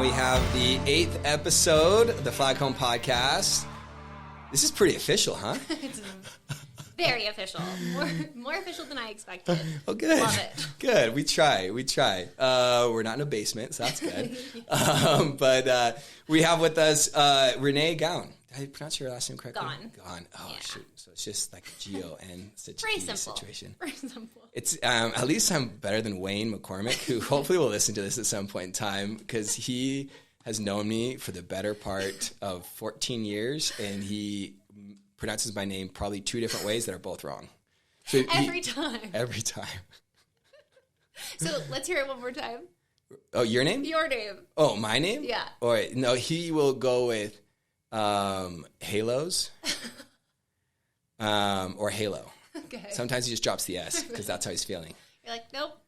We have the 8th episode of the FLGHome podcast. This is pretty official, huh? It's very official. More official than I expected. Oh, good. Love it. Good. We try. We're not in a basement, so that's good. But we have with us Renee Gaun. Did I pronounce your last name correctly? Gaun. Oh, yeah. Shoot. So it's just like G-O-N situation. Very simple. It's at least I'm better than Wayne McCormick, who hopefully will listen to this at some point in time, because he has known me for the better part of 14 years, and he pronounces my name probably 2 different ways that are both wrong. So Every time. So let's hear it one more time. Oh, your name? Your name. Oh, my name? Yeah. All right. No, he will go with Hallows or Halo. Okay. Sometimes he just drops the S because that's how he's feeling. You're like, nope.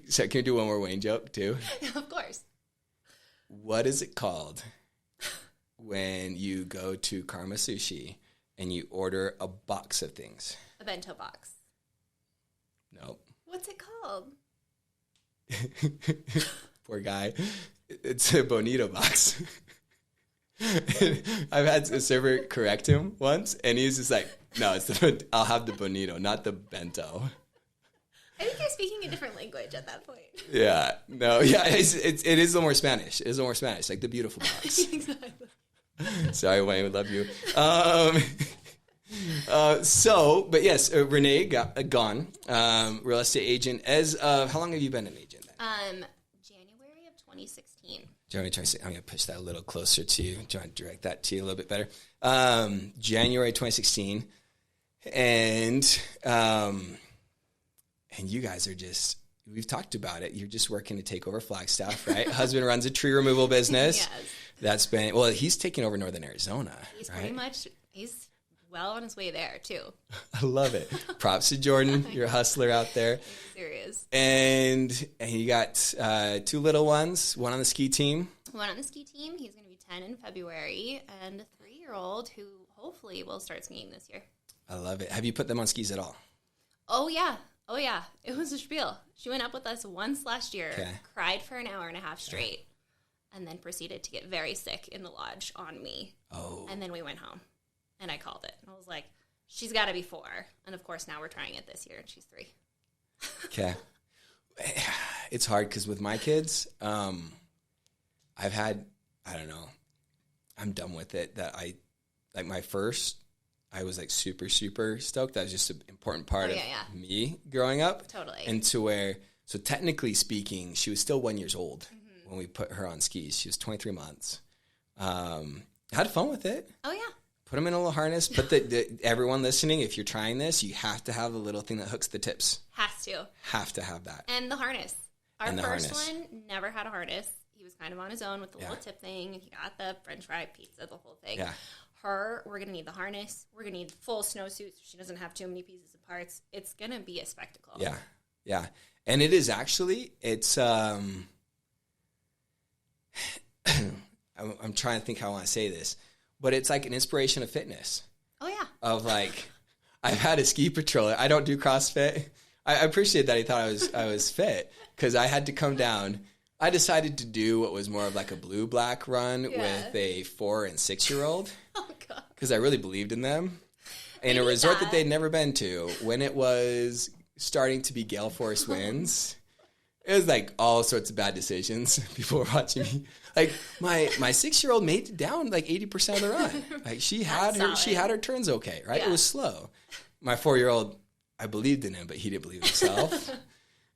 So can you do one more Wayne joke too? Of course. What is it called when you go to Karma Sushi and you order a box of things? A bento box. Nope. What's it called? Poor guy. It's a bonito box. I've had a server correct him once, and he's just like, no, I'll have the bonito, not the bento. I think you're speaking a different language at that point. Yeah. No, yeah, it is a little more Spanish. It is a little more Spanish, like the beautiful box. Exactly. Sorry, Wayne, we love you. But yes, Renee Gaun, real estate agent. As of, how long have you been an agent then? January of 2016. January 2016. I'm going to push that a little closer to you. Do you want to direct that to you a little bit better? January 2016. And you guys are just, we've talked about it. You're just working to take over Flagstaff, right? Husband runs a tree removal business. Yes. That's been, he's taking over Northern Arizona. He's right? pretty much, he's well on his way there too. I love it. Props to Jordan. You're a hustler out there. Serious. And you got 2 little ones, one on the ski team. One on the ski team. He's going to be 10 in February, and a 3-year-old who hopefully will start skiing this year. I love it. Have you put them on skis at all? Oh, yeah. It was a spiel. She went up with us once last year, cried for an hour and a half straight, and then proceeded to get very sick in the lodge on me. Oh. And then we went home, and I called it. I was like, she's got to be 4. And, of course, now we're trying it this year, and she's 3. Okay. It's hard because with my kids, I've had, I don't know, I'm done with it. That my first, I was like super, super stoked. That was just an important part of me growing up. Totally. And to where, so technically speaking, she was still 1 year old when we put her on skis. She was 23 months. Had fun with it. Oh, yeah. Put them in a little harness. But everyone listening, if you're trying this, you have to have the little thing that hooks the tips. Has to. Have to have that. And the harness. Our first harness. One never had a harness. He was kind of on his own with the little tip thing. He got the french fry pizza, the whole thing. Yeah. Her, we're going to need the harness. We're going to need full snowsuits so she doesn't have too many pieces of parts. It's going to be a spectacle. Yeah. Yeah. And it is actually, it's, I'm trying to think how I want to say this, but it's like an inspiration of fitness. Oh, yeah. Of like, I've had a ski patroller. I don't do CrossFit. I appreciate that he thought I was fit because I had to come down. I decided to do what was more of like a blue-black run with a 4 and 6 year old. Oh, God. Because I really believed in them. In a resort that they'd never been to, when it was starting to be gale force winds, it was like all sorts of bad decisions. People were watching me. Like my 6-year-old made it down like 80% of the run. Like she had her turns okay, right? Yeah. It was slow. My 4-year-old, I believed in him, but he didn't believe himself.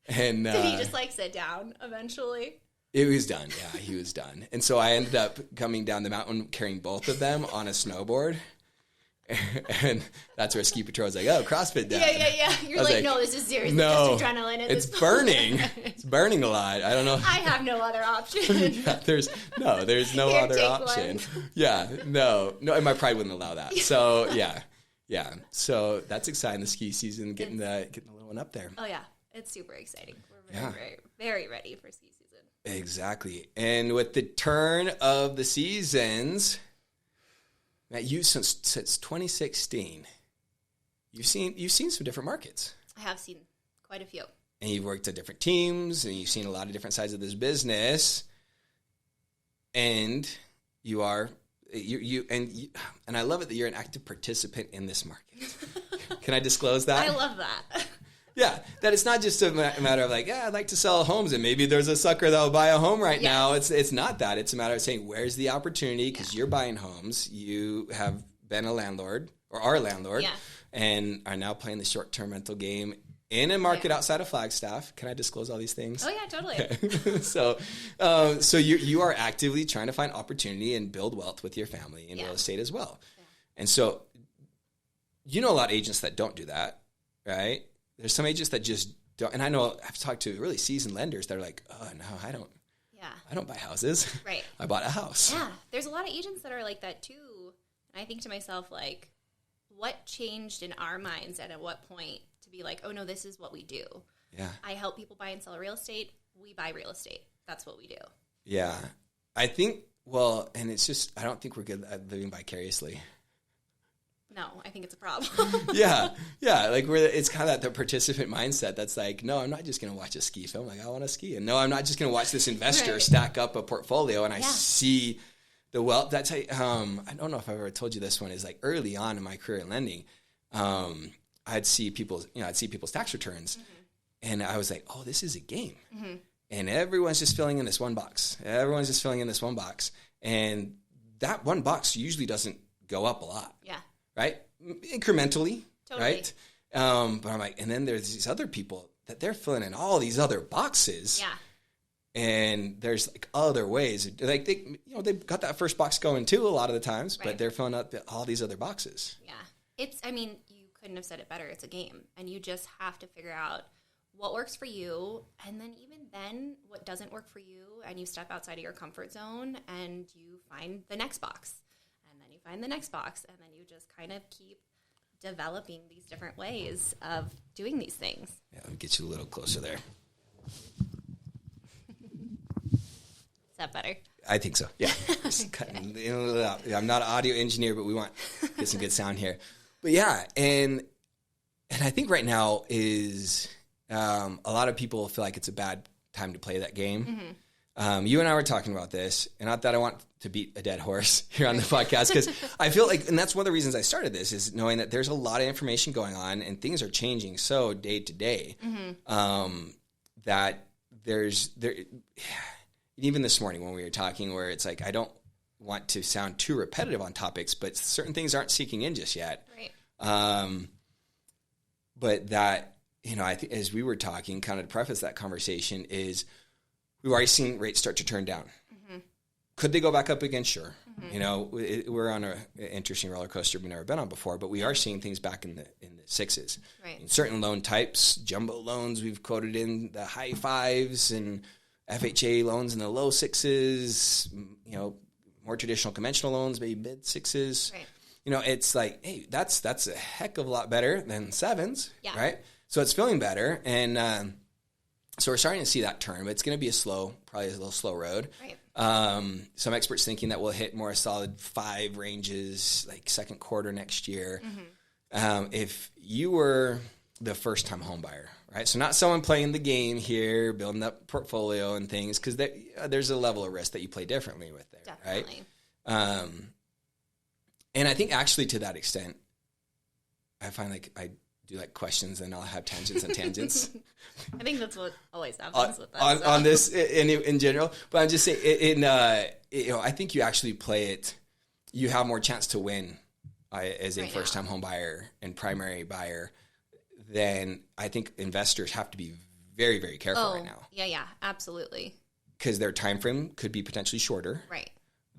And did he just like sit down eventually? It was done. Yeah, he was done. And so I ended up coming down the mountain carrying both of them on a snowboard. And that's where ski patrol was like, oh, CrossFit dad. Yeah. You're like, no, this is serious. No, just adrenaline at it's this burning. point. It's burning a lot. I don't know. I have no other option. There's no Here, other option. One. Yeah, no, and my pride wouldn't allow that. So yeah. So that's exciting. The ski season, getting the little one up there. Oh yeah, it's super exciting. We're very, very ready for ski season. Exactly. And with the turn of the seasons, Matt, you since 2016, you've seen some different markets. I have seen quite a few. and you've worked at different teams, and you've seen a lot of different sides of this business, and you are and I love it that you're an active participant in this market. Can I disclose that? I love that. Yeah, that it's not just a matter of like, yeah, I'd like to sell homes, and maybe there's a sucker that will buy a home right now. It's not that. It's a matter of saying, where's the opportunity? Because you're buying homes. You have been a landlord or are a landlord, and are now playing the short-term rental game in a market outside of Flagstaff. Can I disclose all these things? Oh, yeah, totally. Okay. So you are actively trying to find opportunity and build wealth with your family in real estate as well. Yeah. And so you know a lot of agents that don't do that, right? There's some agents that just don't. And I know I've talked to really seasoned lenders that are like, oh, no, I don't buy houses. Right. I bought a house. Yeah. There's a lot of agents that are like that too. And I think to myself, like, what changed in our minds and at what point to be like, oh, no, this is what we do. Yeah. I help people buy and sell real estate. We buy real estate. That's what we do. Yeah. I think, well, and it's just, I don't think we're good at living vicariously. No, I think it's a problem. Yeah. Like it's kind of that participant mindset that's like, no, I'm not just going to watch a ski film. Like, I want to ski. And no, I'm not just going to watch this investor stack up a portfolio and I see the wealth. That's how, I don't know if I've ever told you this one, is like early on in my career in lending, I'd see people's tax returns and I was like, oh, this is a game. Mm-hmm. And everyone's just filling in this one box. And that one box usually doesn't go up a lot. Yeah. Right? Incrementally. Totally. Right? But I'm like, and then there's these other people that they're filling in all these other boxes. Yeah. And there's like other ways. Like they've got that first box going too a lot of the times, but they're filling up all these other boxes. Yeah. You couldn't have said it better. It's a game. And you just have to figure out what works for you. And then even then, what doesn't work for you. And you step outside of your comfort zone and you find the next box. Find the next box, and then you just kind of keep developing these different ways of doing these things. Yeah, let me get you a little closer there. Is that better? I think so. Yeah. I'm not an audio engineer, but we want to get some good sound here. But yeah, and I think right now is a lot of people feel like it's a bad time to play that game. Mm-hmm. You and I were talking about this, and not that I want to beat a dead horse here on the podcast, because I feel like, and that's one of the reasons I started this, is knowing that there's a lot of information going on and things are changing so day to day, that even this morning when we were talking, where it's like, I don't want to sound too repetitive on topics, but certain things aren't sinking in just yet. Right. But that, I think as we were talking, kind of to preface that conversation, is we've already seen rates start to turn down. Mm-hmm. Could they go back up again? Sure. Mm-hmm. We're on an interesting roller coaster we've never been on before, but we are seeing things back in the sixes. Right. In certain loan types, jumbo loans, we've quoted in the high fives, and FHA loans in the low sixes, more traditional conventional loans, maybe mid sixes. Right. It's like, hey, that's a heck of a lot better than sevens, right? So it's feeling better, and so we're starting to see that turn, but it's going to be probably a little slow road. Right. Some experts thinking that we'll hit more solid 5 ranges, like second quarter next year. Mm-hmm. If you were the first-time home buyer, right? So not someone playing the game here, building up portfolio and things, because there's a level of risk that you play differently with there, definitely. Right? And I think actually to that extent, I find like I do like questions and I'll have tangents and tangents. I think that's what always happens with us. On this in general. But I'm just saying, I think you actually play it, you have more chance to win as a first-time home buyer and primary buyer than I think investors have to be very, very careful right now. Yeah, absolutely. Because their time frame could be potentially shorter. Right.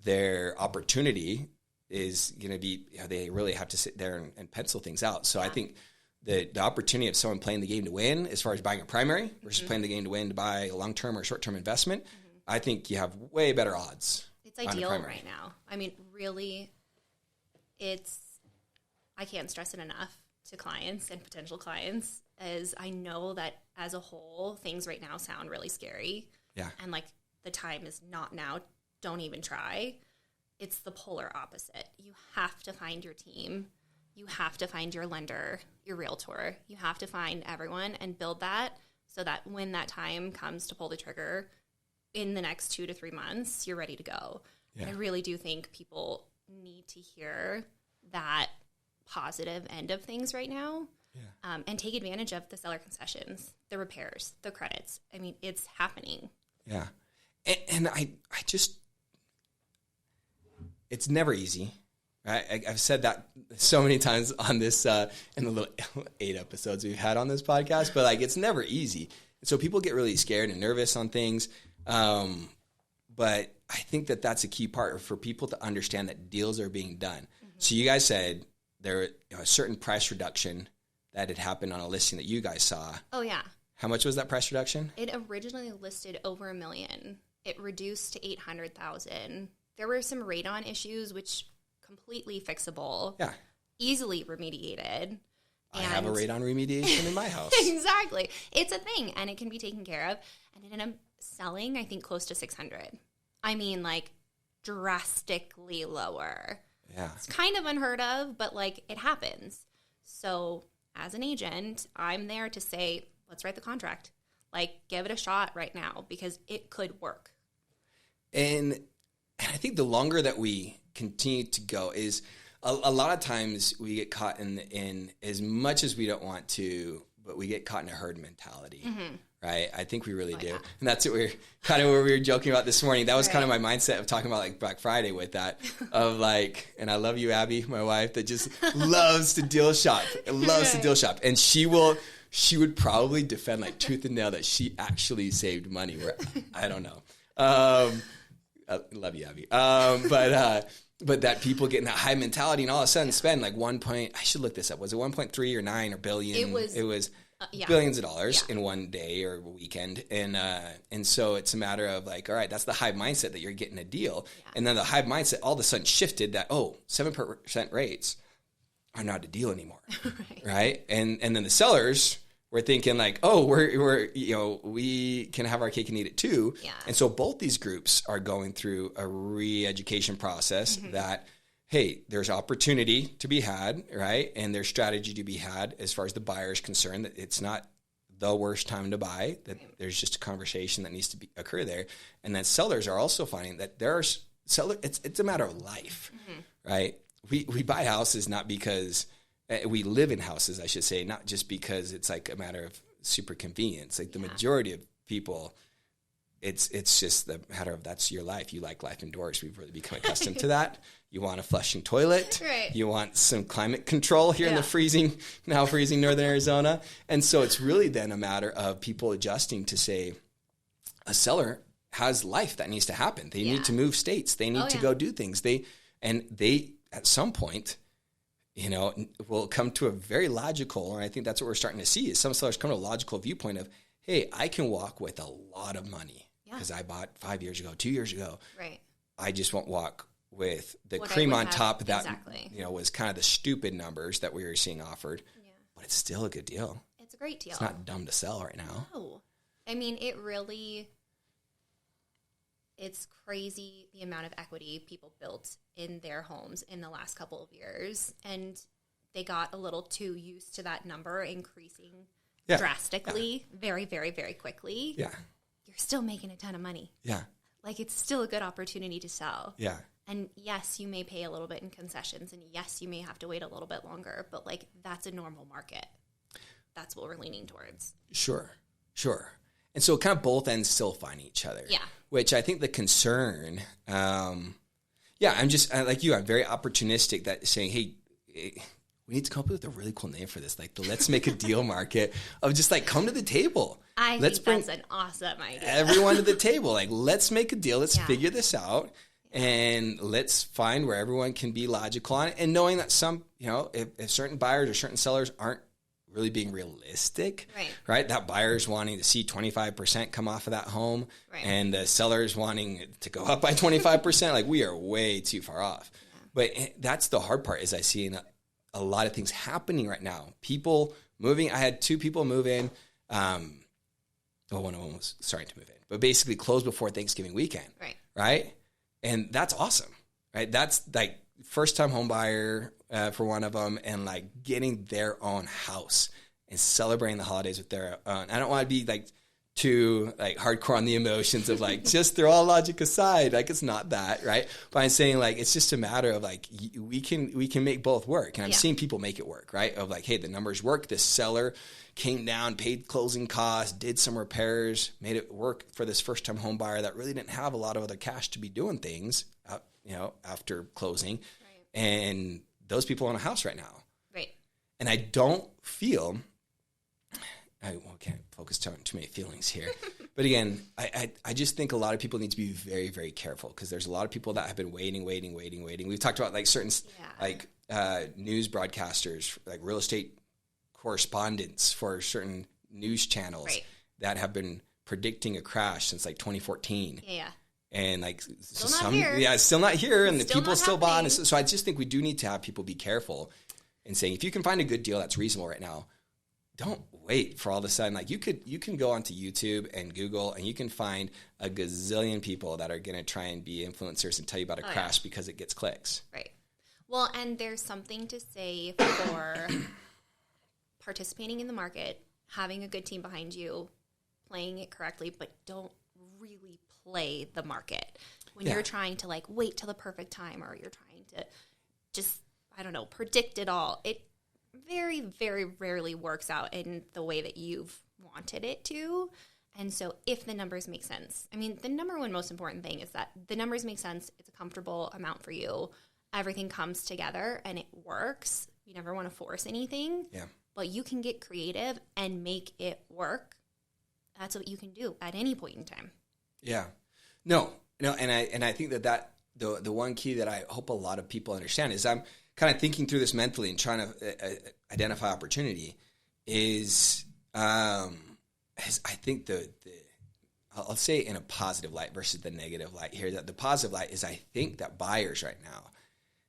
Their opportunity is going to be, they really have to sit there and pencil things out. So I think the opportunity of someone playing the game to win, as far as buying a primary versus playing the game to win to buy a long-term or short-term investment, I think you have way better odds. It's ideal right now. I mean, really, I can't stress it enough to clients and potential clients, as I know that as a whole, things right now sound really scary. Yeah. And like, the time is not now. Don't even try. It's the polar opposite. You have to find your team. You have to find your lender, your realtor. You have to find everyone and build that so that when that time comes to pull the trigger in the next 2 to 3 months, you're ready to go. Yeah. I really do think people need to hear that positive end of things right now. Yeah. And take advantage of the seller concessions, the repairs, the credits. I mean, it's happening. Yeah. And I just, it's never easy. Right? I've said that so many times on this, in the little 8 episodes we've had on this podcast, but like, it's never easy. And so people get really scared and nervous on things. But I think that that's a key part for people to understand that deals are being done. Mm-hmm. So you guys said there a certain price reduction that had happened on a listing that you guys saw. Oh, yeah. How much was that price reduction? It originally listed over $1 million. It reduced to $800,000. There were some radon issues, which completely fixable. Yeah. Easily remediated. I have a radon remediation in my house. Exactly. It's a thing, and it can be taken care of. And it ended up selling, I think, close to $600,000. I mean, like, drastically lower. Yeah. It's kind of unheard of, but, like, it happens. So as an agent, I'm there to say, let's write the contract. Like, give it a shot right now because it could work. And I think the longer that we continue to go is a lot of times we get caught in as much as we don't want to, but we get caught in a herd mentality. Mm-hmm. Right? I think we really do. Yeah. And that's what we're kind of what we were joking about this morning. That was kind of my mindset of talking about like Black Friday with that of like, and I love you, Abby, my wife, that just loves to deal shop, loves to deal shop. And she would probably defend like tooth and nail that she actually saved money where I don't know. I love you, Abby. But that people get in that high mentality and all of a sudden spend like I should look this up. Was it 1.3 or 9 or billion? It was billions of dollars in one day or weekend. And so it's a matter of like, all right, that's the high mindset that you're getting a deal. Yeah. And then the high mindset all of a sudden shifted that, 7% rates are not a deal anymore. Right. And then the sellers were thinking like, we can have our cake and eat it too. Yeah. And so both these groups are going through a re-education process that, hey, there's opportunity to be had, right? And there's strategy to be had as far as the buyer is concerned, that it's not the worst time to buy, that there's just a conversation that needs to occur there. And then sellers are also finding that it's a matter of life, right? We buy houses not because we live in houses, I should say, not just because it's like a matter of super convenience. Like the majority of people, it's just the matter of that's your life. You like life indoors. We've really become accustomed to that. You want a flushing toilet. Right. You want some climate control here in the now freezing northern Arizona. And so it's really then a matter of people adjusting to say a seller has life that needs to happen. They need to move states. They need to go do things. They at some point, will come to a very logical, and I think that's what we're starting to see, is some sellers come to a logical viewpoint of, hey, I can walk with a lot of money because I bought 5 years ago, 2 years ago. Right. I just won't walk with the cream on top that, was kind of the stupid numbers that we were seeing offered. Yeah. But it's still a good deal. It's a great deal. It's not dumb to sell right now. No. I mean, it's crazy the amount of equity people built in their homes in the last couple of years. And they got a little too used to that number increasing drastically, very, very, very quickly. Yeah. You're still making a ton of money. Yeah. Like, it's still a good opportunity to sell. Yeah. And yes, you may pay a little bit in concessions, and yes, you may have to wait a little bit longer, but like, that's a normal market. That's what we're leaning towards. Sure. And so kind of both ends still find each other. Yeah. Which I think the concern, I'm like you, I'm very opportunistic that saying, hey, we need to come up with a really cool name for this. Like the let's make a deal market of just like come to the table. Let's think that's an awesome idea. Everyone to the table. Like let's make a deal. Let's figure this out. And let's find where everyone can be logical on it. And knowing that some, if certain buyers or certain sellers aren't really being realistic, right? That buyer's wanting to see 25% come off of that home, and the seller's wanting to go up by 25%. Like we are way too far off. Yeah. But that's the hard part is I see a lot of things happening right now. People moving. I had 2 people move in. One of them was starting to move in, but basically closed before Thanksgiving weekend. Right. And that's awesome, right? That's like first time home buyer for one of them, and like getting their own house and celebrating the holidays with their own. I don't want to be like too like hardcore on the emotions of like just throw all logic aside. Like it's not that, right? But I'm saying like it's just a matter of like we can make both work, and I'm seeing people make it work, right? Of like, hey, the numbers work. This seller came down, paid closing costs, did some repairs, made it work for this first time home buyer that really didn't have a lot of other cash to be doing things, after closing, and those people own a house right now, right? And I don't feel. I can't focus too many feelings here. But again, I just think a lot of people need to be very, very careful because there's a lot of people that have been waiting. We've talked about like certain news broadcasters, like real estate correspondents for certain news channels that have been predicting a crash since like 2014. Yeah. And like still not here, and the people still bought. buying. So I just think we do need to have people be careful and saying if you can find a good deal that's reasonable right now, don't wait for all of a sudden. Like you can go onto YouTube and Google and you can find a gazillion people that are going to try and be influencers and tell you about a crash because it gets clicks. Right. Well, and there's something to say for participating in the market, having a good team behind you, playing it correctly, but don't really play the market when you're trying to like wait till the perfect time or you're trying to just, I don't know, predict it all. It very, very rarely works out in the way that you've wanted it to. And so if the numbers make sense, I mean, the number one most important thing is that the numbers make sense. It's a comfortable amount for you. Everything comes together and it works. You never want to force anything. Yeah. But you can get creative and make it work. That's what you can do at any point in time. Yeah. No, and I think that the one key that I hope a lot of people understand is I'm kind of thinking through this mentally and trying to identify opportunity is I think I'll say it in a positive light versus the negative light here. That the positive light is I think that buyers right now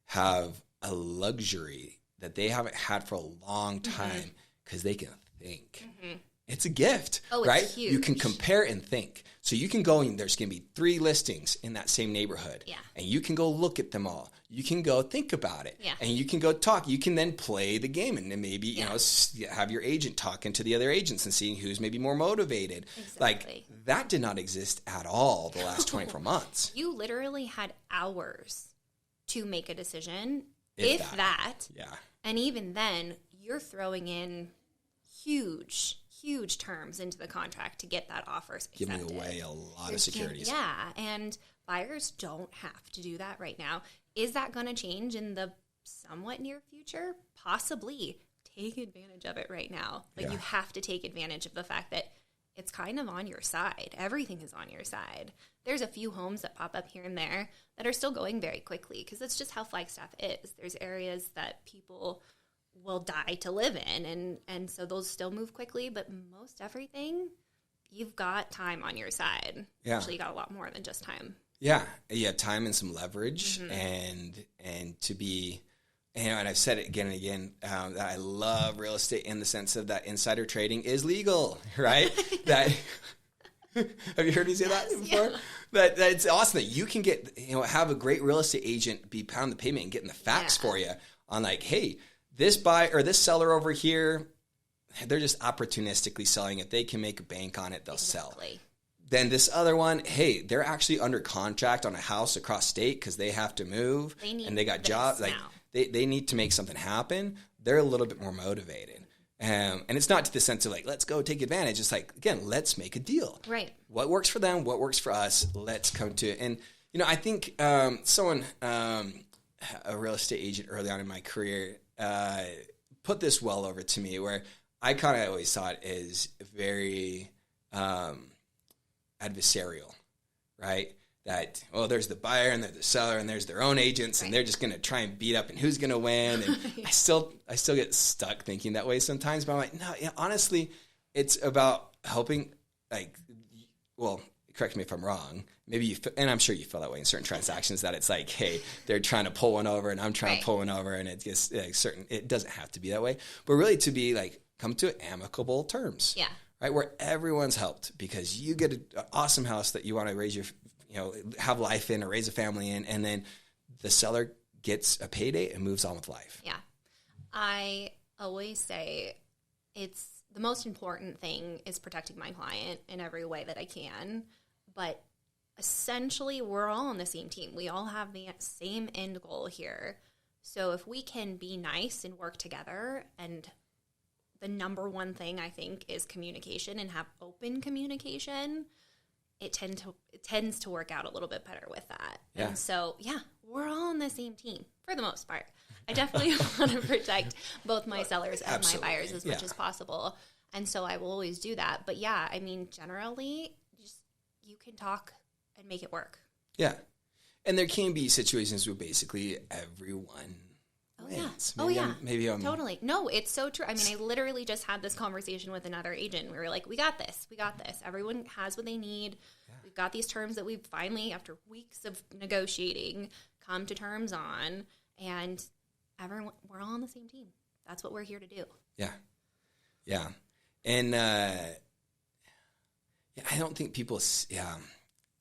have a luxury that they haven't had for a long time because they can think. Mm-hmm. It's a gift, right? It's huge. You can compare and think. So you can go and there's going to be 3 listings in that same neighborhood. Yeah. And you can go look at them all. You can go think about it. Yeah. And you can go talk. You can then play the game and then maybe, you know, have your agent talking to the other agents and seeing who's maybe more motivated. Exactly. Like that did not exist at all the last 24 months. You literally had hours to make a decision, if that. Yeah. And even then, you're throwing in huge terms into the contract to get that offer accepted. Giving away a lot of securities. Yeah, and buyers don't have to do that right now. Is that going to change in the somewhat near future? Possibly. Take advantage of it right now. Like you have to take advantage of the fact that it's kind of on your side. Everything is on your side. There's a few homes that pop up here and there that are still going very quickly because that's just how Flagstaff is. There's areas that people will die to live in, and so those still move quickly, but most everything, you've got time on your side. Yeah. Actually, you got a lot more than just time. Yeah, time and some leverage, and to be, and I've said it again and again, that I love real estate in the sense of that insider trading is legal, right? That have you heard me say that before? Yeah. That it's awesome that you can get, have a great real estate agent be pounding the pavement and getting the facts for you on like, hey, this buyer or this seller over here, they're just opportunistically selling it. They can make a bank on it. They'll sell. Then this other one, hey, they're actually under contract on a house across state because they have to move and they got jobs. Like they need to make something happen. They're a little bit more motivated. And it's not to the sense of like, let's go take advantage. It's like, again, let's make a deal. Right. What works for them? What works for us? Let's come to it. And, I think someone, a real estate agent early on in my career, put this well over to me where I kind of always saw it as very adversarial, right? That, there's the buyer and there's the seller and there's their own agents and they're just going to try and beat up and who's going to win. And I still get stuck thinking that way sometimes, but I'm like, no, honestly, it's about helping, correct me if I'm wrong. Maybe and I'm sure you feel that way in certain transactions that it's like, hey, they're trying to pull one over and I'm trying to pull one over and it gets it doesn't have to be that way, but really to be like, come to amicable terms. Yeah. Right. Where everyone's helped because you get an awesome house that you want to raise your, have life in or raise a family in. And then the seller gets a payday and moves on with life. Yeah. I always say it's the most important thing is protecting my client in every way that I can. But essentially, we're all on the same team. We all have the same end goal here. So if we can be nice and work together, and the number one thing I think is communication and have open communication, it tends to work out a little bit better with that. Yeah. And so, yeah, we're all on the same team for the most part. I definitely want to protect both my sellers and Absolutely. My buyers as much as possible. And so I will always do that. But yeah, I mean, generally, just you can talk and make it work. Yeah. And there can be situations where basically everyone wins. Maybe I'm totally. No, it's so true. I mean, I literally just had this conversation with another agent. We were like, we got this. Everyone has what they need. Yeah. We've got these terms that we've finally, after weeks of negotiating, come to terms on. And we're all on the same team. That's what we're here to do. Yeah. Yeah. And I don't think people,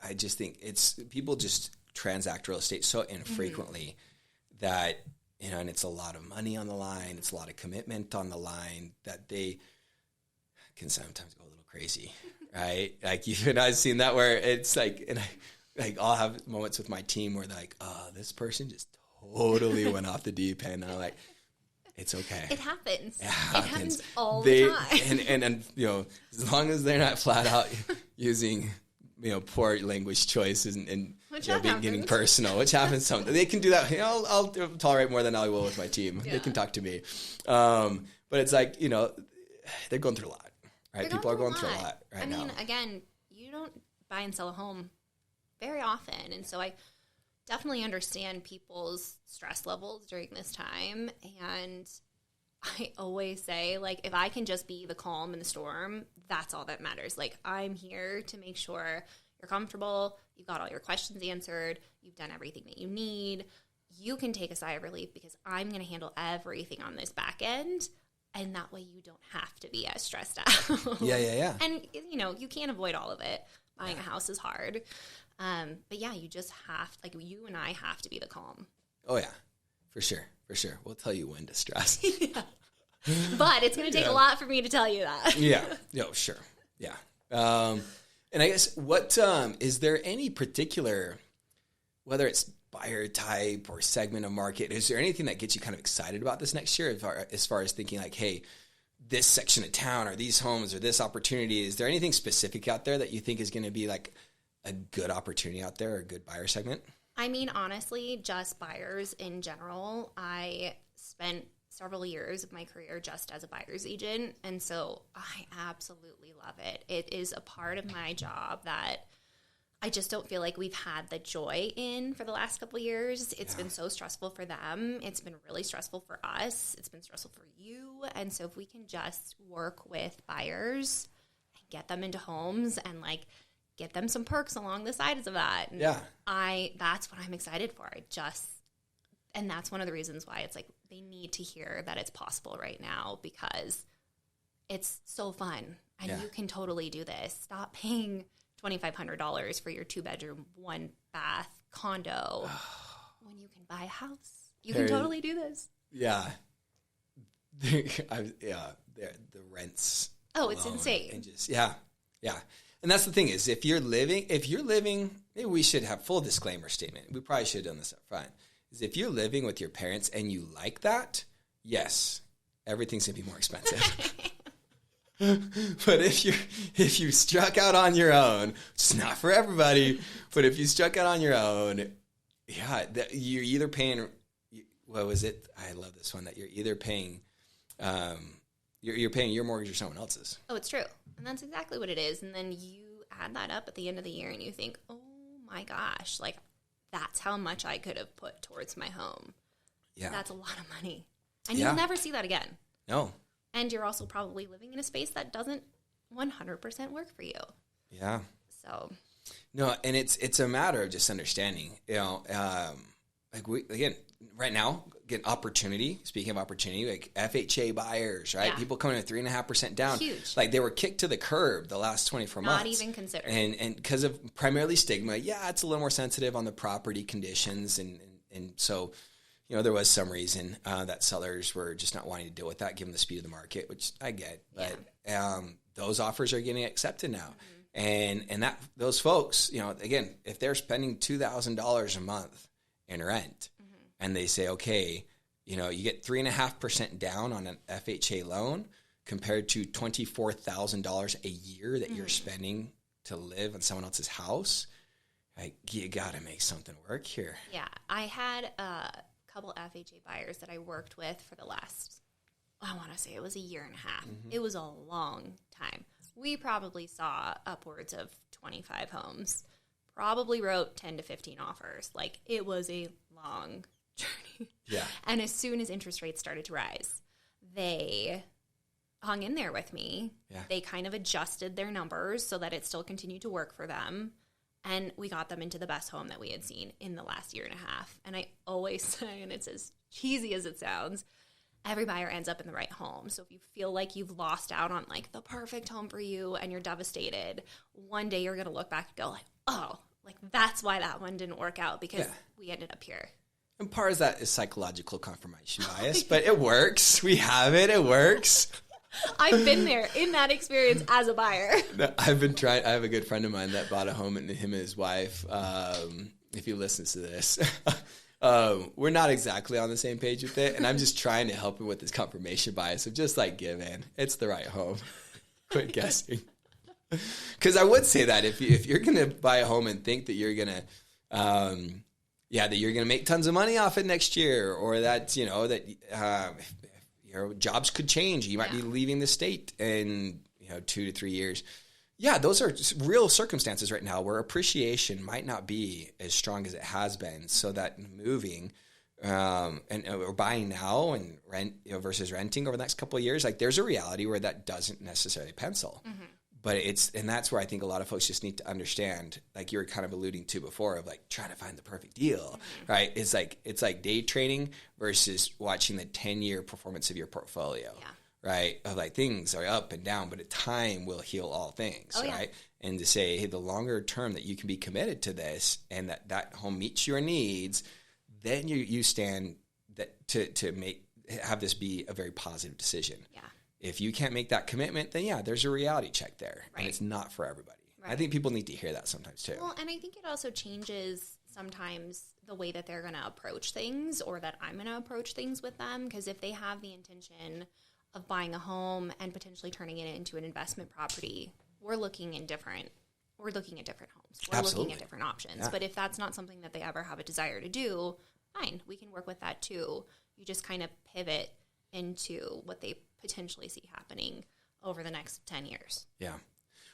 I just think people just transact real estate so infrequently that, and it's a lot of money on the line, it's a lot of commitment on the line, that they can sometimes go a little crazy, right? Like, even I've seen that where it's like, and I'll have moments with my team where they're like, oh, this person just totally went off the deep end. And I'm like, it's okay. It happens. It happens all the time. And as long as they're not flat out using, poor language choices and getting personal, which happens sometimes. They can do that. I'll tolerate more than I will with my team. Yeah. They can talk to me. But it's like, they're going through a lot, right? People are going through a lot right now. I mean, again, you don't buy and sell a home very often. And so I definitely understand people's stress levels during this time. And I always say, like, if I can just be the calm in the storm, that's all that matters. Like, I'm here to make sure you're comfortable, you've got all your questions answered, you've done everything that you need. You can take a sigh of relief because I'm going to handle everything on this back end. And that way you don't have to be as stressed out. Yeah. And, you can't avoid all of it. Buying a house is hard. But yeah, you just have, like, you and I have to be the calm. Oh, yeah, for sure. We'll tell you when to stress. Yeah. But it's going to take a lot for me to tell you that. Yeah. Sure. Yeah. And I guess what, is there any particular, whether it's buyer type or segment of market, is there anything that gets you kind of excited about this next year as far as thinking like, hey, this section of town or these homes or this opportunity, is there anything specific out there that you think is going to be like a good opportunity out there or a good buyer segment? I mean, honestly, just buyers in general. I spent several years of my career just as a buyer's agent, and so I absolutely love it. It is a part of my job that I just don't feel like we've had the joy in for the last couple of years. It's been so stressful for them. It's been really stressful for us. It's been stressful for you. And so if we can just work with buyers and get them into homes and like get them some perks along the sides of that. And that's what I'm excited for. And that's one of the reasons why it's like they need to hear that it's possible right now because it's so fun and you can totally do this. Stop paying $2,500 for your 2-bedroom, 1-bath condo when you can buy a house. You can totally do this. Yeah. The rents. Oh, it's insane. And just, yeah. And that's the thing is if you're living, maybe we should have full disclaimer statement. We probably should have done this up front. Is if you're living with your parents and you like that, yes, everything's going to be more expensive. But if you struck out on your own, it's not for everybody, but if you struck out on your own, you're either paying, what was it? I love this one, that you're either paying, you're paying your mortgage or someone else's. Oh, it's true. And that's exactly what it is. And then you add that up at the end of the year and you think, oh my gosh, like that's how much I could have put towards my home. Yeah. That's a lot of money. And you'll never see that again. No. And you're also probably living in a space that doesn't 100% work for you. Yeah. So. No, and it's a matter of just understanding, like right now, get opportunity. Speaking of opportunity, like FHA buyers, right? Yeah. People coming at 3.5% down. Huge. Like they were kicked to the curb the last 24 months. Not even considered. And because of primarily stigma, it's a little more sensitive on the property conditions. And so, there was some reason that sellers were just not wanting to deal with that given the speed of the market, which I get. But those offers are getting accepted now. And that those folks, again, if they're spending $2,000 a month in rent and they say, okay, you get 3.5% down on an FHA loan compared to $24,000 a year that you're spending to live in someone else's house, you got to make something work here. Yeah. I had a couple FHA buyers that I worked with for the last, I want to say it was a year and a half. It was a long time. We probably saw upwards of 25 homes, probably wrote 10 to 15 offers. Like, it was a long journey. Yeah. And as soon as interest rates started to rise, they hung in there with me. Yeah. They kind of adjusted their numbers so that it still continued to work for them. And we got them into the best home that we had seen in the last year and a half. And I always say, and it's as cheesy as it sounds, every buyer ends up in the right home. So if you feel like you've lost out on like the perfect home for you and you're devastated, one day you're going to look back and go like, oh, like that's why that one didn't work out, because we ended up here. And part of that is psychological confirmation bias, but it works. We have it. It works. I've been there in that experience as a buyer. No, I've been trying. I have a good friend of mine that bought a home, and him and his wife, if he listens to this, we're not exactly on the same page with it. And I'm just trying to help him with his confirmation bias of just like, give in. It's the right home. Quit guessing. Because I would say that if you're going to buy a home and think that you're going to, that you're going to make tons of money off it next year, or that, your jobs could change. You might be leaving the state in 2 to 3 years. Yeah, those are real circumstances right now where appreciation might not be as strong as it has been. So that moving or buying now and rent versus renting over the next couple of years, like there's a reality where that doesn't necessarily pencil. But and that's where I think a lot of folks just need to understand, like you were kind of alluding to before, of like trying to find the perfect deal, right? It's like day trading versus watching the 10-year performance of your portfolio, right? Of like things are up and down, but time will heal all things, right? And to say, hey, the longer term that you can be committed to this and that home meets your needs, then you stand that to have this be a very positive decision. Yeah. If you can't make that commitment, then there's a reality check there, and it's not for everybody. Right. I think people need to hear that sometimes too. Well, and I think it also changes sometimes the way that they're going to approach things, or that I'm going to approach things with them. Because if they have the intention of buying a home and potentially turning it into an investment property, we're looking at different homes. We're looking at different options. Yeah. But if that's not something that they ever have a desire to do, fine, we can work with that too. You just kind of pivot into what they potentially see happening over the next 10 years. Yeah.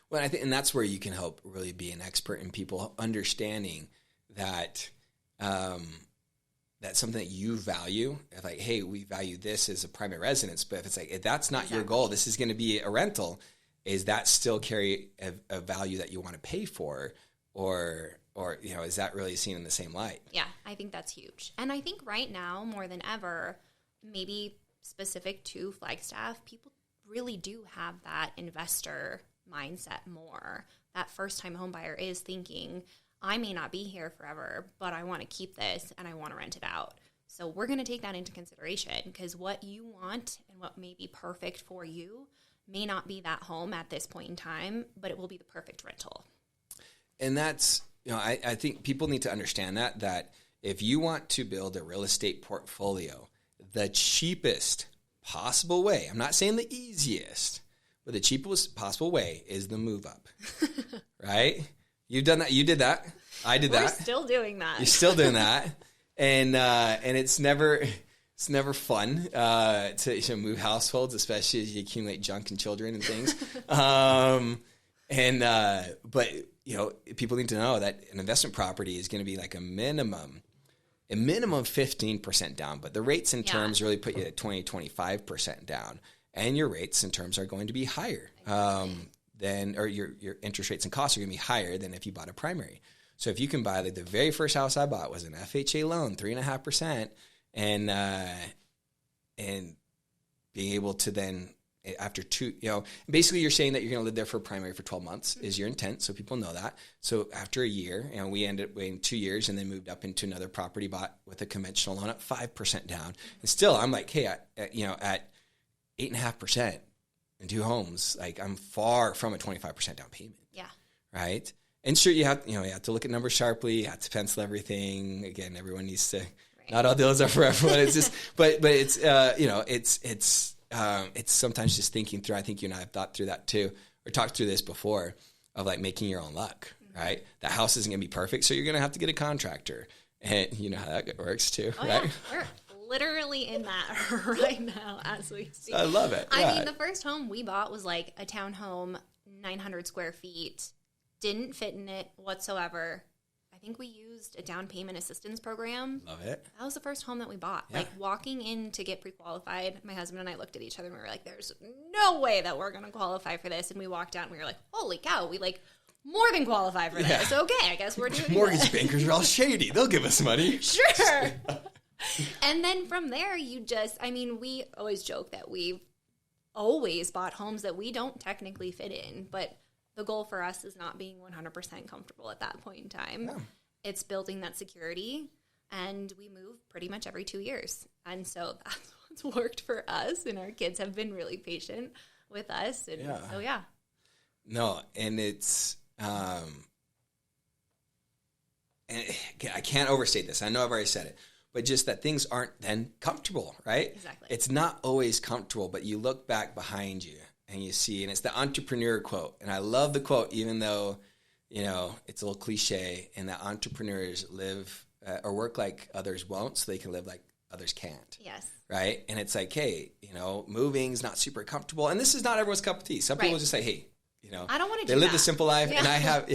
Well, I think, and that's where you can help really be an expert in people understanding that that's something that you value. If like, hey, we value this as a primary residence, but if that's not your goal, this is going to be a rental, is that still carry a value that you want to pay for, or is that really seen in the same light? Yeah, I think that's huge. And I think right now, more than ever, maybe specific to Flagstaff, people really do have that investor mindset more. That first-time home buyer is thinking, I may not be here forever, but I want to keep this and I want to rent it out. So we're going to take that into consideration, because what you want and what may be perfect for you may not be that home at this point in time, but it will be the perfect rental. And that's, I think people need to understand that if you want to build a real estate portfolio, the cheapest possible way, I'm not saying the easiest, but the cheapest possible way is the move up, right? You've done that. You did that. I did that. We're still doing that. You're still doing that. And it's never fun to move households, especially as you accumulate junk and children and things. But people need to know that an investment property is going to be like a minimum 15% down, but the rates and terms really put you at 20-25% down, and your rates and terms are going to be higher or your interest rates and costs are going to be higher than if you bought a primary. So if you can buy, like the very first house I bought was an FHA loan, 3.5%, and being able to then after basically you're saying that you're going to live there for primary for 12 months is your intent. So people know that. So after a year, we ended up waiting 2 years and then moved up into another property bought with a conventional loan at 5% down. And still I'm like, hey, at 8.5% in 2 homes, like I'm far from a 25% down payment. Yeah. Right. And sure, you have to look at numbers sharply, you have to pencil everything. Again, everyone needs to, not all deals are for everyone. It's just, but it's, it's sometimes just thinking through. I think you and I have thought through that too, or talked through this before, of like making your own luck, right? That house isn't going to be perfect, so you're going to have to get a contractor, and you know how that works too, right? Yeah. We're literally in that right now as we speak. I love it. I mean, the first home we bought was like a townhome, 900 square feet, didn't fit in it whatsoever. I think we used a down payment assistance program. Love it. That was the first home that we bought. Yeah. Like walking in to get pre-qualified, my husband and I looked at each other and we were like, there's no way that we're going to qualify for this. And we walked out and we were like, holy cow, we like more than qualify for this. Okay, I guess we're doing Mortgage bankers are all shady. They'll give us money. Sure. And then from there, we always joke that we've always bought homes that we don't technically fit in, but the goal for us is not being 100% comfortable at that point in time. Yeah. It's building that security, and we move pretty much every 2 years. And so that's what's worked for us, and our kids have been really patient with us. And so, yeah. No, and it's, and I can't overstate this. I know I've already said it, but just that things aren't then comfortable, right? Exactly. It's not always comfortable, but you look back behind you and you see, and it's the entrepreneur quote. And I love the quote, even though, it's a little cliche, and that entrepreneurs live or work like others won't, so they can live like others can't. Yes. Right? And it's like, hey, moving's not super comfortable. And this is not everyone's cup of tea. Some people just say, hey, I don't want to do that. They live that. the simple life, and I have,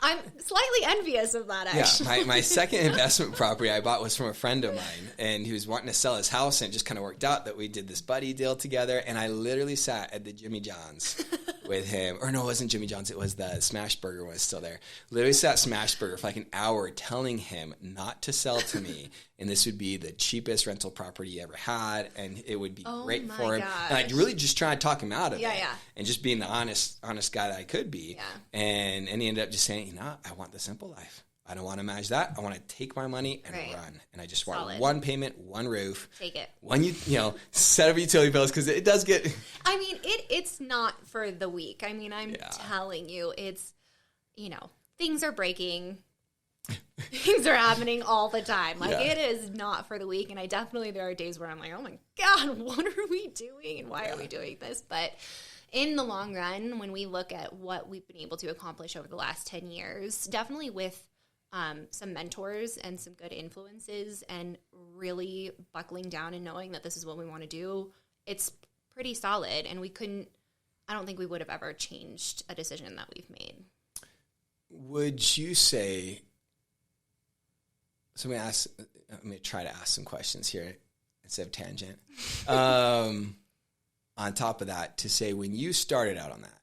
I'm slightly envious of that, actually. Yeah, my second investment property I bought was from a friend of mine, and he was wanting to sell his house, and it just kind of worked out that we did this buddy deal together, and I literally sat at the Jimmy John's with him. Or no, it wasn't Jimmy John's, it was the Smash Burger when it was still there. Literally sat at Smash Burger for like an hour telling him not to sell to me, and this would be the cheapest rental property he ever had, and it would be great for him. Gosh. And I really just tried to talk him out of it. Yeah. And just being the honest guy that I could be. Yeah. And he ended up just saying, I want the simple life. I don't want to manage that. I want to take my money and run. And I just want one payment, one roof. Take it. One, set of utility bills, because it does get... I mean, it's not for the weak. I mean, I'm telling you, it's, things are breaking. Things are happening all the time. Like, it is not for the weak. And there are days where I'm like, oh my God, what are we doing? And why are we doing this? But in the long run, when we look at what we've been able to accomplish over the last 10 years, definitely with some mentors and some good influences and really buckling down and knowing that this is what we want to do, it's pretty solid. And I don't think we would have ever changed a decision that we've made. Would you say, so I'm going to try to ask some questions here instead of tangent. On top of that, to say when you started out on that,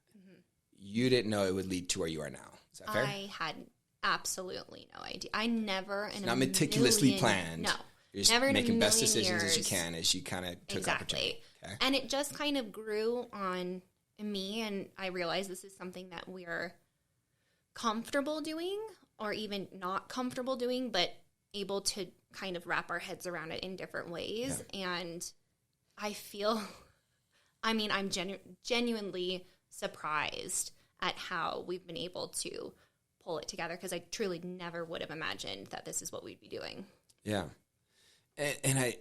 you didn't know it would lead to where you are now. Is that fair? I had absolutely no idea. I never in not meticulously planned. No. You're just never making best decisions as you can as you kind of took opportunity. Okay. And it just kind of grew on me, and I realized this is something that we're comfortable doing or even not comfortable doing, but able to kind of wrap our heads around it in different ways. Yeah. And I feel, I'm genuinely surprised at how we've been able to pull it together, because I truly never would have imagined that this is what we'd be doing. Yeah. And I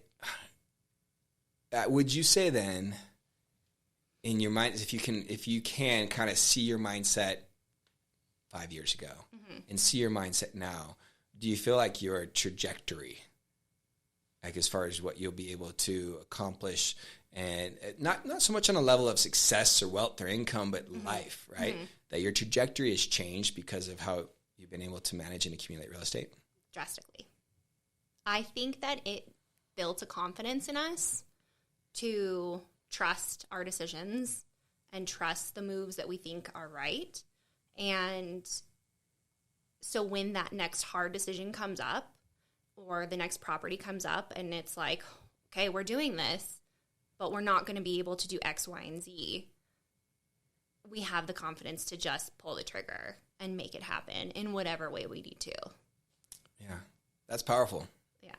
would you say then, in your mind, if you can kind of see your mindset 5 years ago and see your mindset now, do you feel like your trajectory, like as far as what you'll be able to accomplish, and not so much on a level of success or wealth or income, but life, right? That your trajectory has changed because of how you've been able to manage and accumulate real estate? Drastically. I think that it built a confidence in us to trust our decisions and trust the moves that we think are right. And so when that next hard decision comes up or the next property comes up and it's like, okay, we're doing this, but we're not going to be able to do X, Y, and Z, we have the confidence to just pull the trigger and make it happen in whatever way we need to. Yeah, that's powerful. Yeah.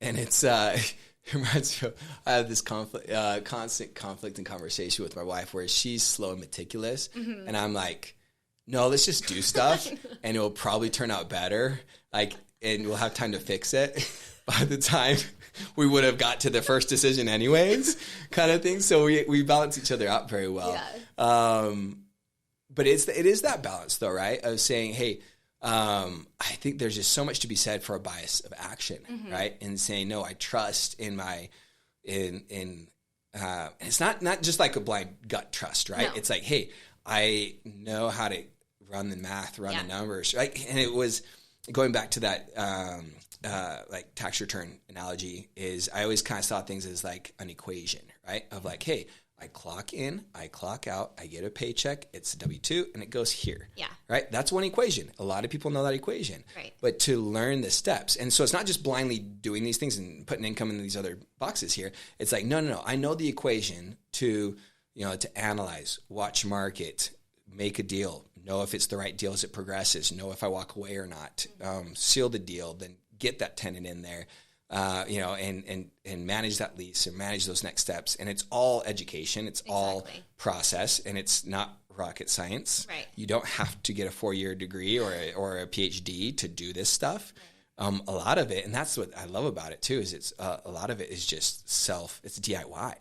And it's, it reminds me of, I have this constant conflict and conversation with my wife where she's slow and meticulous. Mm-hmm. And I'm like, no, let's just do stuff and it will probably turn out better. Like, and we'll have time to fix it by the time we would have got to the first decision anyways, kind of thing. So we balance each other out very well. Yeah. But it is that balance though, right? Of saying, hey, I think there's just so much to be said for a bias of action, mm-hmm. right? And saying, no, I trust in my, it's not just like a blind gut trust, right? No. It's like, hey, I know how to run the math, run the numbers, right? And it was going back to that, like tax return analogy is I always kind of saw things as like an equation, right? Of like, hey, I clock in, I clock out, I get a paycheck, it's a W-2, and it goes here. Yeah. Right? That's one equation. A lot of people know that equation. Right. But to learn the steps. And so it's not just blindly doing these things and putting income in these other boxes here. It's like, no. I know the equation to, to analyze, watch market, make a deal, know if it's the right deal as it progresses, know if I walk away or not, seal the deal, then get that tenant in there. And manage that lease or manage those next steps. And it's all education. It's all process, and it's not rocket science. Right. You don't have to get a 4-year degree or a PhD to do this stuff. Right. A lot of it, and that's what I love about it too, is it's a lot of it is just it's DIY.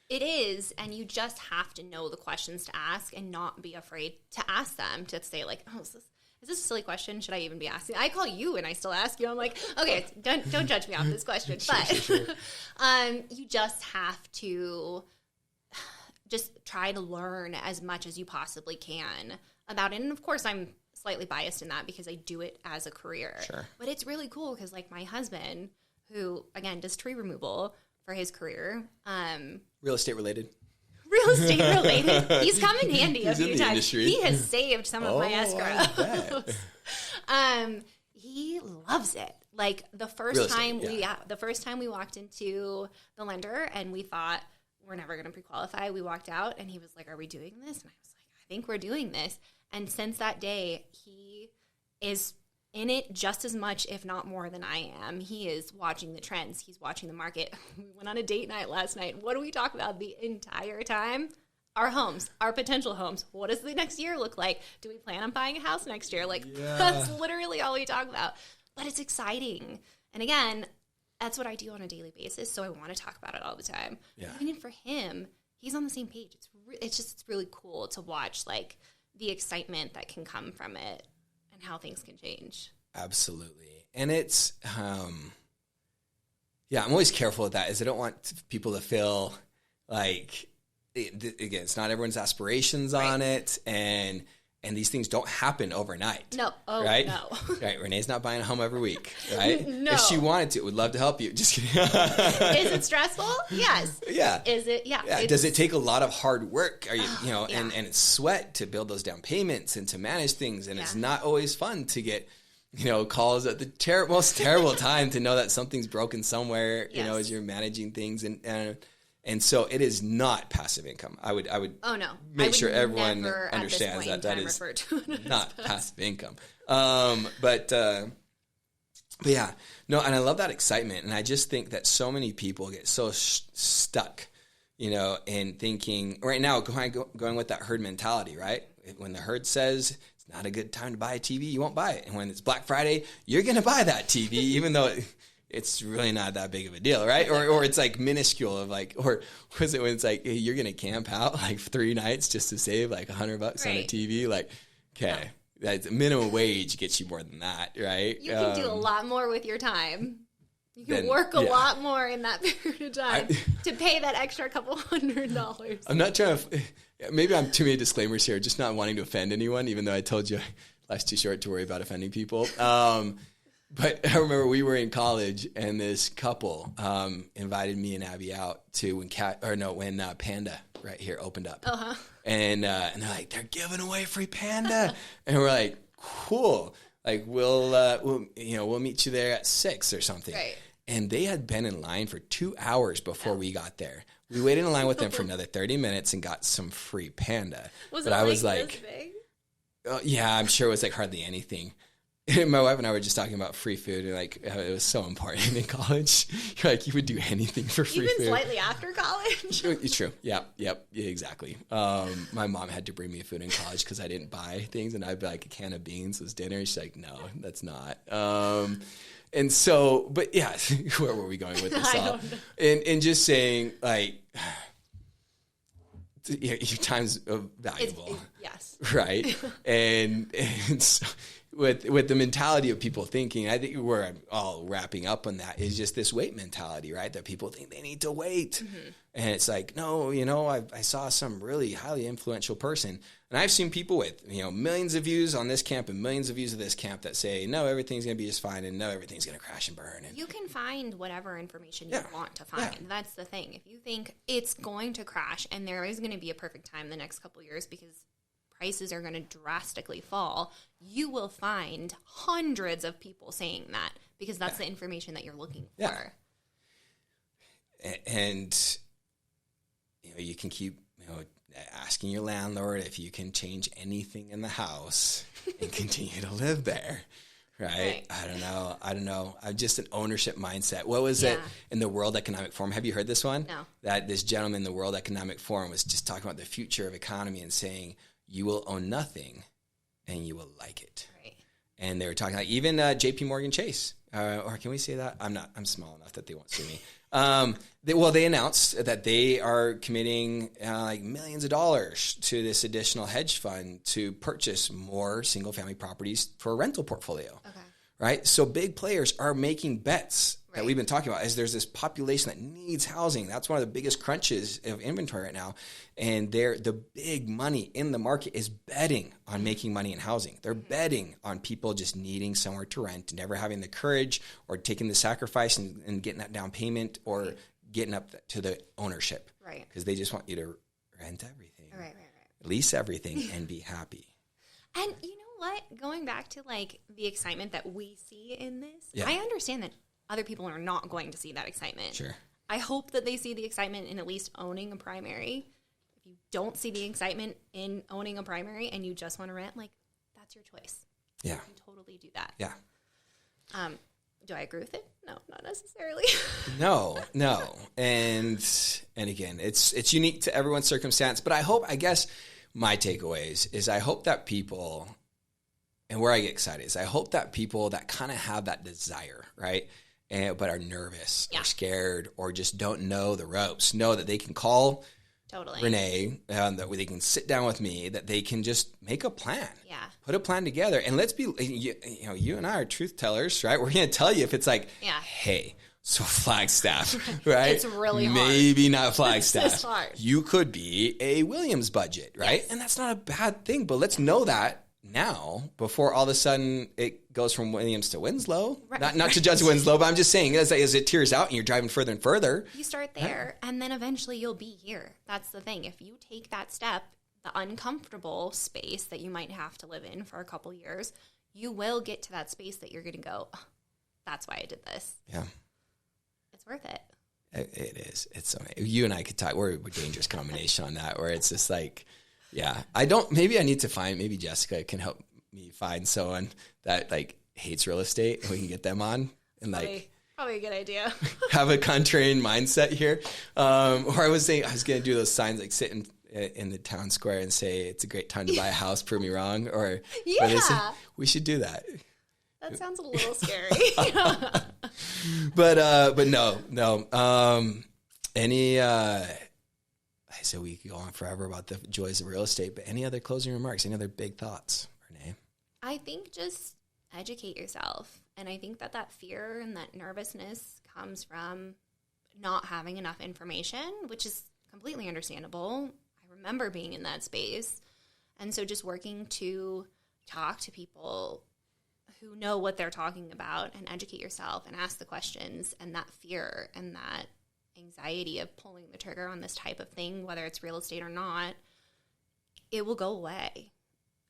It is, and you just have to know the questions to ask and not be afraid to ask them, to say like, oh, is this a silly question? Should I even be asking? I call you and I still ask you. I'm like, okay, don't judge me off this question. But sure. You just have to just try to learn as much as you possibly can about it. And of course, I'm slightly biased in that because I do it as a career. Sure. But it's really cool because like my husband, who again does tree removal for his career. Real estate related. He's come in handy a few times. Industry. He has saved some of my escrow. He loves it. Like the first time we walked into the lender and we thought we're never going to pre-qualify. We walked out and he was like, "Are we doing this?" And I was like, "I think we're doing this." And since that day, he is in it just as much, if not more than I am. He is watching the trends. He's watching the market. We went on a date night last night. What do we talk about the entire time? Our homes, our potential homes. What does the next year look like? Do we plan on buying a house next year? Like, that's literally all we talk about. But it's exciting. And again, that's what I do on a daily basis, so I want to talk about it all the time. Yeah. Even for him, he's on the same page. It's really cool to watch, like, the excitement that can come from it. And how things can change. Absolutely. And it's, I'm always careful with that, is I don't want people to feel like, again, it's not everyone's aspirations on it. And these things don't happen overnight. No. Oh, right? No. Right. Renee's not buying a home every week, right? No. If she wanted to, would love to help you. Just kidding. Is it stressful? Yes. Yeah. Is it? Yeah. Does it take a lot of hard work? Are you, and it's sweat to build those down payments and to manage things. And it's not always fun to get, calls at the most terrible time to know that something's broken somewhere, as you're managing things. And so it is not passive income. I would make sure everyone understands that is not passive income. But yeah, no, and I love that excitement. And I just think that so many people get so stuck, in thinking right now, going with that herd mentality, right? When the herd says it's not a good time to buy a TV, you won't buy it. And when it's Black Friday, you're going to buy that TV, even though it's really not that big of a deal, right? Or it's like minuscule of like, or was it when it's like, hey, you're going to camp out like 3 nights just to save like $100 on a TV? Like, okay, that's minimum wage gets you more than that, right? You can do a lot more with your time. You can work a lot more in that period of time to pay that extra couple $100. I'm not trying to, maybe I'm too many disclaimers here, just not wanting to offend anyone, even though I told you life's too short to worry about offending people. But I remember we were in college and this couple invited me and Abby out to when Panda right here opened up. Uh-huh. And they're like, they're giving away free Panda. And we're like, cool. Like we'll meet you there at 6 or something. Right. And they had been in line for 2 hours before we got there. We waited in line with them for another 30 minutes and got some free panda. But I was like, this big? Yeah, I'm sure it was like hardly anything. And my wife and I were just talking about free food, and like it was so important in college. You're like, you would do anything for free food. Even slightly after college. True. Yep. Exactly. My mom had to bring me food in college because I didn't buy things, and I'd be like, a can of beans was dinner. She's like, no, that's not. And so, but yeah, where were we going with this all? And just saying, like, your time's valuable. Yes. Right. and so, with the mentality of people thinking, I think we're all wrapping up on that, is just this wait mentality, right? That people think they need to wait. Mm-hmm. And it's like, no, I saw some really highly influential person, and I've seen people with, millions of views on this camp and millions of views of this camp that say, no, everything's going to be just fine, and no, everything's going to crash and burn. And you can find whatever information you want to find. Yeah. That's the thing. If you think it's going to crash and there is going to be a perfect time the next couple of years because prices are going to drastically fall, you will find hundreds of people saying that because that's the information that you're looking for. Yeah. And you can keep asking your landlord if you can change anything in the house and continue to live there. Right? I don't know. I'm just an ownership mindset. What was it in the World Economic Forum? Have you heard this one? No. That this gentleman in the World Economic Forum was just talking about the future of economy and saying, you will own nothing and you will like it. Right. And they were talking like even JP Morgan Chase, or can we say that? I'm small enough that they won't sue me. They announced that they are committing like millions of dollars to this additional hedge fund to purchase more single family properties for a rental portfolio. Okay. Right. So big players are making bets that we've been talking about, as there's this population that needs housing. That's one of the biggest crunches of inventory right now. And the big money in the market is betting on making money in housing. They're betting on people just needing somewhere to rent, never having the courage or taking the sacrifice and getting that down payment or getting up to the ownership. Right. Because they just want you to rent everything, right. lease everything, and be happy. And you know what? Going back to like the excitement that we see in this, I understand that other people are not going to see that excitement. Sure. I hope that they see the excitement in at least owning a primary. If you don't see the excitement in owning a primary and you just want to rent, like, that's your choice. Yeah. You can totally do that. Yeah. Do I agree with it? No, not necessarily. No. And again, it's unique to everyone's circumstance, but I guess my takeaways is I hope that people, and where I get excited is I hope that people that kind of have that desire, right? But are nervous or scared or just don't know the ropes, know that they can call Renee, that they can sit down with me, that they can just make a plan. Yeah. Put a plan together. And let's be, you and I are truth tellers, right? We're going to tell you if it's like, hey, so Flagstaff, right? It's really hard. Maybe not Flagstaff. It's just hard. You could be a Williams budget, right? Yes. And that's not a bad thing, but let's know that now before all of a sudden it goes from Williams to Winslow. Right. Not to judge Winslow, but I'm just saying as it tears out and you're driving further and further. You start there and then eventually you'll be here. That's the thing. If you take that step, the uncomfortable space that you might have to live in for a couple years, you will get to that space that you're going to go, oh, that's why I did this. Yeah. It's worth it. It is. It's so you and I could talk. We're a dangerous combination on that, where it's just like, maybe I need to maybe Jessica can help me find someone that like hates real estate and we can get them on and probably a good idea. Have a contrarian mindset here. Or I was going to do those signs like sit in the town square and say, it's a great time to buy a house, prove me wrong. Or we should do that. That sounds a little scary. But no. I said we could go on forever about the joys of real estate, but any other closing remarks? Any other big thoughts, Renee? I think just educate yourself. And I think that fear and that nervousness comes from not having enough information, which is completely understandable. I remember being in that space. And so just working to talk to people who know what they're talking about and educate yourself and ask the questions, and that fear and that anxiety of pulling the trigger on this type of thing, whether it's real estate or not, it will go away,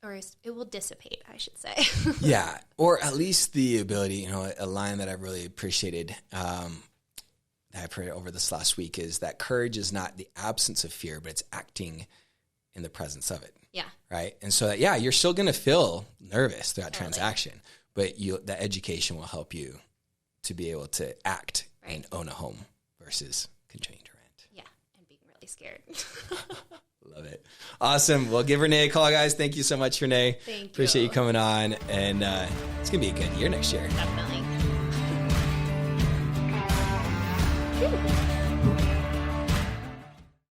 or it will dissipate, I should say. Yeah, or at least the ability, a line that I've really appreciated, that I've heard over this last week is that courage is not the absence of fear, but it's acting in the presence of it. Yeah. Right. And so that, you're still going to feel nervous throughout transaction, but the education will help you to be able to act and own a home versus continuing to rent. Yeah. And being really scared. Love it. Awesome. Well, give Renee a call, guys. Thank you so much, Renee. Thank you. Appreciate you coming on. And it's going to be a good year next year. Definitely.